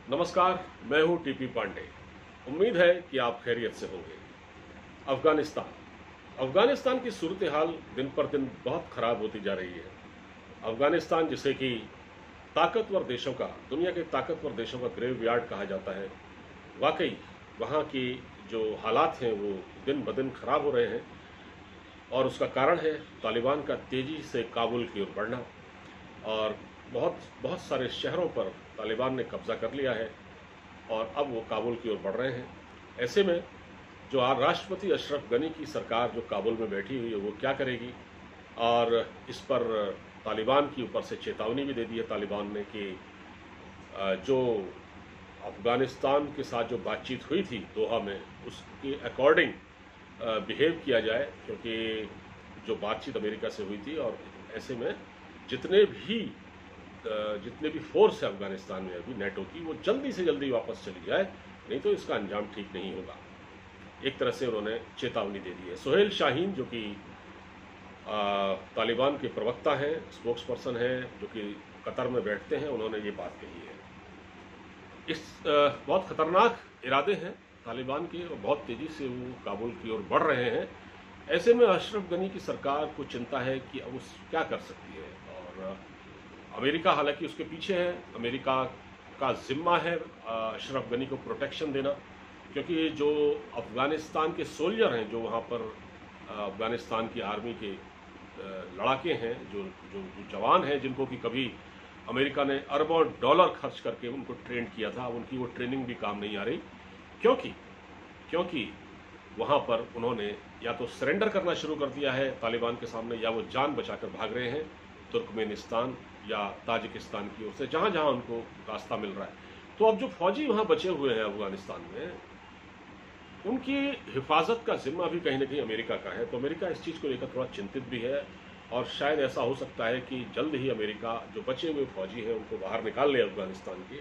नमस्कार, मैं हूं टीपी पांडे। उम्मीद है कि आप खैरियत से होंगे। अफगानिस्तान की सूरत हाल दिन पर दिन बहुत खराब होती जा रही है। अफगानिस्तान जिसे कि ताकतवर देशों का, दुनिया के ताकतवर देशों का ग्रेवयार्ड कहा जाता है, वाकई वहाँ की जो हालात हैं वो दिन ब दिन खराब हो रहे हैं। और उसका कारण है तालिबान का तेजी से काबुल की ओर बढ़ना। और बहुत बहुत सारे शहरों पर तालिबान ने कब्जा कर लिया है और अब वो काबुल की ओर बढ़ रहे हैं। ऐसे में जो राष्ट्रपति अशरफ गनी की सरकार जो काबुल में बैठी हुई है वो क्या करेगी, और इस पर तालिबान की ऊपर से चेतावनी भी दे दी है तालिबान ने कि जो अफगानिस्तान के साथ जो बातचीत हुई थी दोहा में, उसके अकॉर्डिंग बिहेव किया जाए, क्योंकि जो बातचीत अमेरिका से हुई थी। और ऐसे में जितने भी फोर्स है अफगानिस्तान में अभी नेटो की, वो जल्दी से जल्दी वापस चली जाए, नहीं तो इसका अंजाम ठीक नहीं होगा। एक तरह से उन्होंने चेतावनी दे दी है। सुहेल शाहीन जो कि तालिबान के प्रवक्ता हैं, स्पोक्स पर्सन हैं, जो कि कतर में बैठते हैं, उन्होंने ये बात कही है। बहुत खतरनाक इरादे हैं तालिबान के और बहुत तेजी से वो काबुल की ओर बढ़ रहे हैं। ऐसे में अशरफ गनी की सरकार को चिंता है कि अब वो क्या कर सकती है। और अमेरिका हालांकि उसके पीछे है। अमेरिका का जिम्मा है अशरफ गनी को प्रोटेक्शन देना, क्योंकि जो अफगानिस्तान के सोल्जर हैं, जो वहाँ पर अफगानिस्तान की आर्मी के लड़ाके हैं, जो जो जवान हैं, जिनको कि कभी अमेरिका ने अरबों डॉलर खर्च करके उनको ट्रेन किया था, उनकी वो ट्रेनिंग भी काम नहीं आ रही, क्योंकि वहाँ पर उन्होंने या तो सरेंडर करना शुरू कर दिया है तालिबान के सामने, या वो जान बचाकर भाग रहे हैं तुर्कमेनिस्तान या ताजिकिस्तान की ओर से, जहाँ जहाँ उनको रास्ता मिल रहा है। तो अब जो फौजी वहाँ बचे हुए हैं अफगानिस्तान में, उनकी हिफाजत का जिम्मा भी कहीं ना कहीं अमेरिका का है। तो अमेरिका इस चीज़ को लेकर थोड़ा चिंतित भी है, और शायद ऐसा हो सकता है कि जल्द ही अमेरिका जो बचे हुए फौजी हैं उनको बाहर निकाल ले अफगानिस्तान के,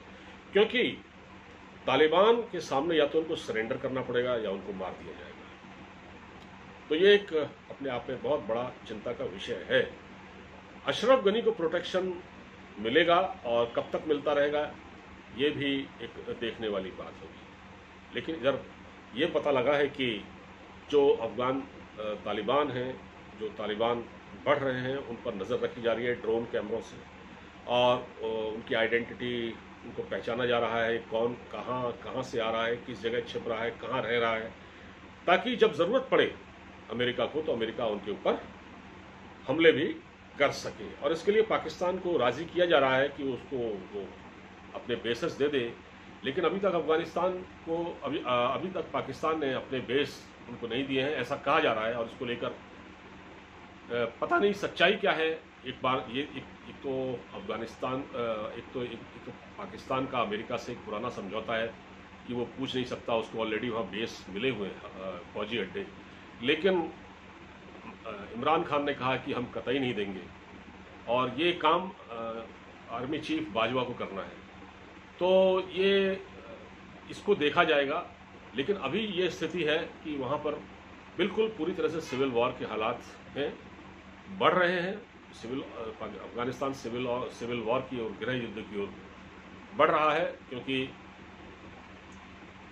क्योंकि तालिबान के सामने या तो उनको सरेंडर करना पड़ेगा या उनको मार दिया जाएगा। तो ये एक अपने आप में बहुत बड़ा चिंता का विषय है। अशरफ गनी को प्रोटेक्शन मिलेगा और कब तक मिलता रहेगा, ये भी एक देखने वाली बात होगी। लेकिन इधर ये पता लगा है कि जो अफगान तालिबान हैं, जो तालिबान बढ़ रहे हैं, उन पर नज़र रखी जा रही है ड्रोन कैमरों से, और उनकी आइडेंटिटी, उनको पहचाना जा रहा है, कौन कहाँ से आ रहा है, किस जगह छिप रहा है, कहाँ रह रहा है, ताकि जब ज़रूरत पड़े अमेरिका को, तो अमेरिका उनके ऊपर हमले भी कर सके। और इसके लिए पाकिस्तान को राज़ी किया जा रहा है कि उसको वो अपने बेसेस दे दे। लेकिन अभी तक अफगानिस्तान को अभी तक पाकिस्तान ने अपने बेस उनको नहीं दिए हैं, ऐसा कहा जा रहा है। और इसको लेकर पता नहीं सच्चाई क्या है। एक बार ये एक तो अफगानिस्तान एक तो पाकिस्तान का अमेरिका से एक पुराना समझौता है कि वो पूछ नहीं सकता, उसको ऑलरेडी वहाँ बेस मिले हुए हैं, फौजी अड्डे। लेकिन इमरान खान ने कहा कि हम कतई नहीं देंगे, और ये काम आर्मी चीफ बाजवा को करना है। तो ये इसको देखा जाएगा। लेकिन अभी ये स्थिति है कि वहाँ पर बिल्कुल पूरी तरह से सिविल वॉर के हालात हैं, बढ़ रहे हैं। अफगानिस्तान सिविल वॉर की ओर, गृह युद्ध की ओर बढ़ रहा है, क्योंकि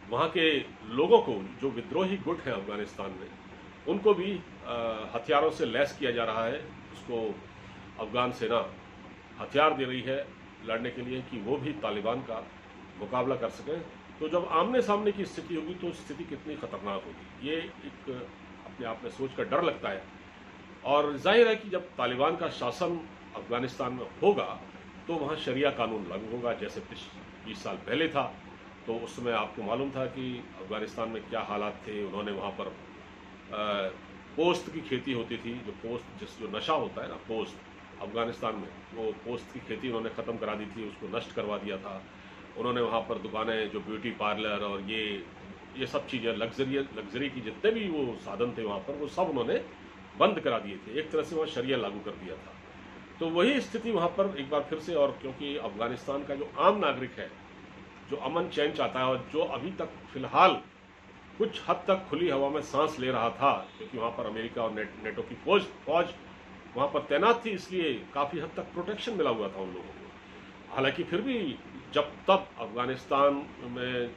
वहाँ के लोगों को, जो विद्रोही गुट है अफगानिस्तान में, उनको भी हथियारों से लैस किया जा रहा है। उसको अफगान सेना हथियार दे रही है लड़ने के लिए कि वो भी तालिबान का मुकाबला कर सकें। तो जब आमने सामने की स्थिति होगी तो स्थिति कितनी खतरनाक होगी, ये एक अपने आप में सोच कर डर लगता है। और जाहिर है कि जब तालिबान का शासन अफगानिस्तान में होगा तो वहाँ शरिया कानून लागू होगा, जैसे 20 साल पहले था। तो उस समय आपको मालूम था कि अफगानिस्तान में क्या हालात थे। उन्होंने वहाँ पर पोस्त की खेती होती थी, जो नशा होता है ना, पोस्त, अफगानिस्तान में वो पोस्त की खेती उन्होंने ख़त्म करा दी थी, उसको नष्ट करवा दिया था। उन्होंने वहाँ पर दुकानें, जो ब्यूटी पार्लर और ये सब चीज़ें, लग्जरी की जितने भी वो साधन थे वहाँ पर, वो सब उन्होंने बंद करा दिए थे। एक तरह से वहाँ शरिया लागू कर दिया था। तो वही स्थिति वहाँ पर एक बार फिर से, और क्योंकि अफगानिस्तान का जो आम नागरिक है, जो अमन चैन चाहता है, और जो अभी तक फिलहाल कुछ हद तक खुली हवा में सांस ले रहा था, क्योंकि वहाँ पर अमेरिका और नेटो की फौज वहाँ पर तैनात थी, इसलिए काफ़ी हद तक प्रोटेक्शन मिला हुआ था उन लोगों को। हालांकि फिर भी जब तब अफगानिस्तान में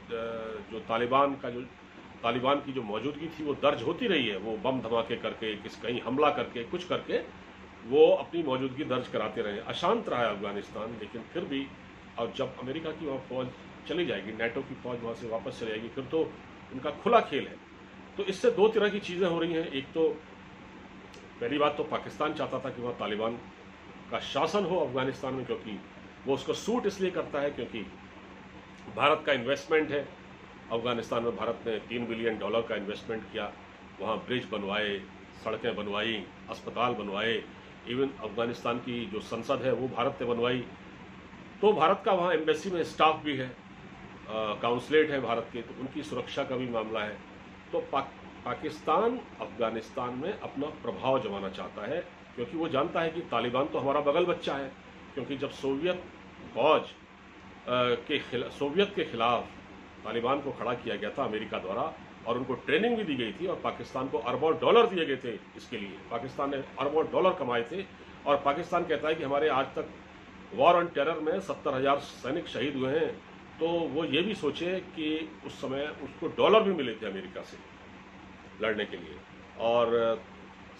जो तालिबान की जो मौजूदगी थी वो दर्ज होती रही है। वो बम धमाके करके, कहीं हमला करके, कुछ करके वो अपनी मौजूदगी दर्ज कराते रहे। अशांत रहा है अफगानिस्तान, लेकिन फिर भी अब जब अमेरिका की वहाँ फौज चली जाएगी, नेटो की फौज वहाँ से वापस चली जाएगी, फिर तो उनका खुला खेल है। तो इससे दो तरह की चीज़ें हो रही हैं। एक तो पहली बात तो पाकिस्तान चाहता था कि वहाँ तालिबान का शासन हो अफगानिस्तान में, क्योंकि वो उसको सूट इसलिए करता है क्योंकि भारत का इन्वेस्टमेंट है अफगानिस्तान में। भारत ने $3 बिलियन का इन्वेस्टमेंट किया, वहाँ ब्रिज बनवाए, सड़कें बनवाई, अस्पताल बनवाए, इवन अफगानिस्तान की जो संसद है वो भारत ने बनवाई। तो भारत का वहाँ एम्बेसी में स्टाफ भी है, काउंसलेट है भारत के, तो उनकी सुरक्षा का भी मामला है। तो पाकिस्तान अफगानिस्तान में अपना प्रभाव जमाना चाहता है, क्योंकि वो जानता है कि तालिबान तो हमारा बगल बच्चा है। क्योंकि जब सोवियत फौज सोवियत के खिलाफ तालिबान को खड़ा किया गया था अमेरिका द्वारा, और उनको ट्रेनिंग भी दी गई थी, और पाकिस्तान को अरबों डॉलर दिए गए थे इसके लिए। पाकिस्तान ने अरबों डॉलर कमाए थे, और पाकिस्तान कहता है कि हमारे आज तक वॉर ऑन टेरर में 70,000 सैनिक शहीद हुए हैं। तो वो ये भी सोचे कि उस समय उसको डॉलर भी मिले थे अमेरिका से लड़ने के लिए। और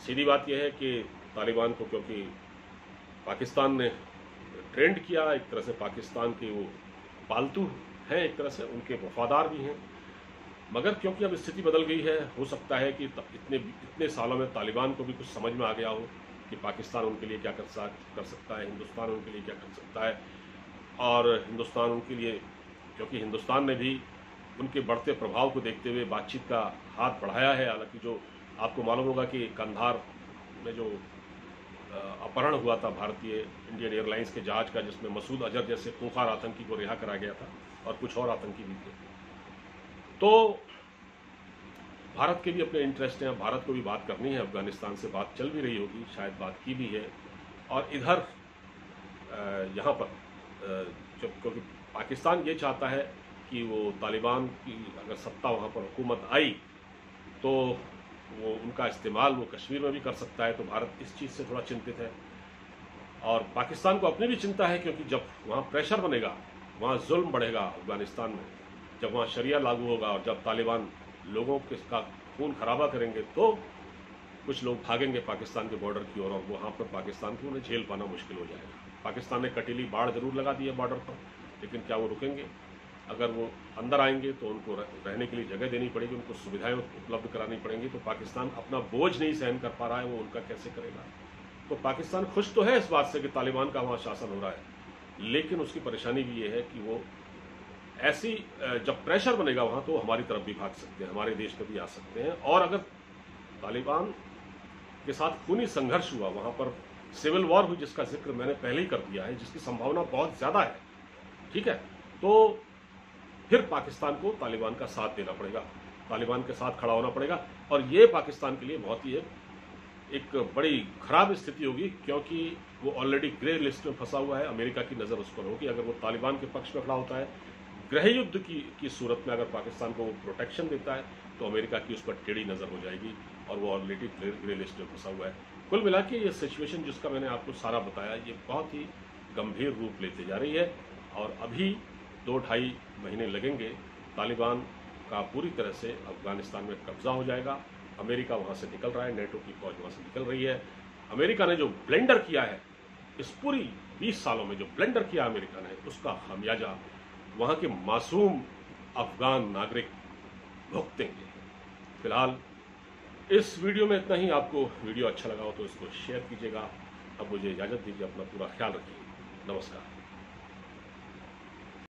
सीधी बात यह है कि तालिबान को, क्योंकि पाकिस्तान ने ट्रेंड किया, एक तरह से पाकिस्तान के वो पालतू हैं, एक तरह से उनके वफादार भी हैं। मगर क्योंकि अब स्थिति बदल गई है, हो सकता है कि इतने सालों में तालिबान को भी कुछ समझ में आ गया हो कि पाकिस्तान उनके लिए क्या कर सकता है, हिंदुस्तान उनके लिए क्या कर सकता है। और हिंदुस्तान उनके लिए, क्योंकि हिंदुस्तान ने भी उनके बढ़ते प्रभाव को देखते हुए बातचीत का हाथ बढ़ाया है। हालांकि जो आपको मालूम होगा कि कंधार में जो अपहरण हुआ था भारतीय इंडियन एयरलाइंस के जहाज का, जिसमें मसूद अजहर जैसे खूंखार आतंकी को रिहा करा गया था, और कुछ और आतंकी भी थे। तो भारत के भी अपने इंटरेस्ट हैं, भारत को भी बात करनी है, अफगानिस्तान से बात चल भी रही होगी, शायद बात की भी है। और इधर यहाँ पर क्योंकि पाकिस्तान ये चाहता है कि वो तालिबान की अगर सत्ता वहाँ पर हुकूमत आई तो वो उनका इस्तेमाल वो कश्मीर में भी कर सकता है। तो भारत इस चीज़ से थोड़ा चिंतित है, और पाकिस्तान को अपनी भी चिंता है, क्योंकि जब वहाँ प्रेशर बनेगा, वहाँ जुल्म बढ़ेगा अफगानिस्तान में, जब वहाँ शरिया लागू होगा और जब तालिबान लोगों का खून खराबा करेंगे, तो कुछ लोग भागेंगे पाकिस्तान के बॉर्डर की ओर, और वहाँ पर पाकिस्तान को उन्हें झेल पाना मुश्किल हो जाएगा। पाकिस्तान ने कटीली बाढ़ जरूर लगा दी है बॉर्डर पर, लेकिन क्या वो रुकेंगे? अगर वो अंदर आएंगे तो उनको रहने के लिए जगह देनी पड़ेगी, उनको सुविधाएं उपलब्ध करानी पड़ेंगी। तो पाकिस्तान अपना बोझ नहीं सहन कर पा रहा है, वो उनका कैसे करेगा? तो पाकिस्तान खुश तो है इस बात से कि तालिबान का वहाँ शासन हो रहा है, लेकिन उसकी परेशानी भी ये है कि वो ऐसी जब प्रेशर बनेगा वहाँ, तो हमारी तरफ भी भाग सकते हैं, हमारे देश में भी आ सकते हैं। और अगर तालिबान के साथ खूनी संघर्ष हुआ, वहाँ पर सिविल वॉर हुई, जिसका जिक्र मैंने पहले ही कर दिया है, जिसकी संभावना बहुत ज़्यादा है, ठीक है, तो फिर पाकिस्तान को तालिबान का साथ देना पड़ेगा, तालिबान के साथ खड़ा होना पड़ेगा। और ये पाकिस्तान के लिए बहुत ही एक बड़ी खराब स्थिति होगी, क्योंकि वो ऑलरेडी ग्रे लिस्ट में फंसा हुआ है। अमेरिका की नज़र उस पर होगी। अगर वो तालिबान के पक्ष में खड़ा होता है, गृह युद्ध की सूरत में अगर पाकिस्तान को वो प्रोटेक्शन देता है, तो अमेरिका की उस पर टेढ़ी नज़र हो जाएगी, और वो ऑलरेडी ग्रे लिस्ट में फंसा हुआ है। कुल मिला के ये सिचुएशन जिसका मैंने आपको सारा बताया, ये बहुत ही गंभीर रूप लेते जा रही है। और अभी 2-2.5 महीने लगेंगे, तालिबान का पूरी तरह से अफगानिस्तान में कब्जा हो जाएगा। अमेरिका वहाँ से निकल रहा है, नेटो की फौज वहाँ से निकल रही है। अमेरिका ने जो ब्लेंडर किया है, इस पूरी 20 सालों में जो ब्लेंडर किया अमेरिका ने, उसका खामियाजा वहाँ के मासूम अफगान नागरिक भुगतेंगे। फिलहाल इस वीडियो में इतना ही। आपको वीडियो अच्छा लगा हो तो इसको शेयर कीजिएगा। अब मुझे इजाज़त दीजिए, अपना पूरा ख्याल रखिए। नमस्कार।